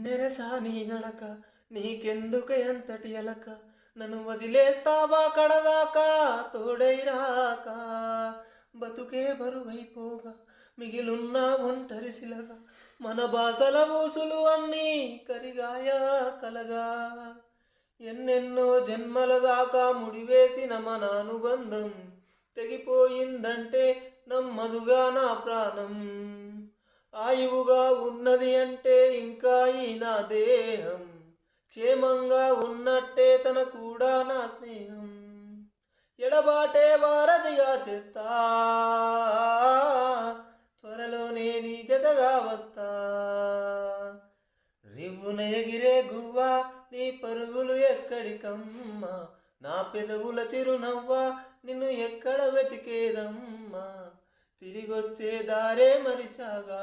నెరసాని నడక నీకెందుకు ఎంతటి అలక నన్ను వదిలేస్తావా కడదాకా తోడైరాక బతుకే బరువైపోగా మిగిలున్న ఒంటరి శిలగా మన బాసల ఊసులు అన్నీ కరిగాయా కలగా ఎన్నెన్నో జన్మల దాకా ముడివేసిన మన అనుబంధం తెగిపోయిందంటే నమ్మదుగా నా ప్రాణం ఆయువుగా ఉన్నది అంటే ఇంకా ఈ నా దేహం క్షేమంగా ఉన్నట్టే తన కూడా నా స్నేహం ఎడబాటే వారధిగా చేస్తా త్వరలోనే నీ జతగా వస్తా రివ్వున ఎగిరే గువ్వా నీ పరుగులు ఎక్కడికమ్మా నా పెదవుల చిరునవ్వా నిన్ను ఎక్కడ వెతికేదమ్మా తిరిగొచ్చే దారే మరిచాగా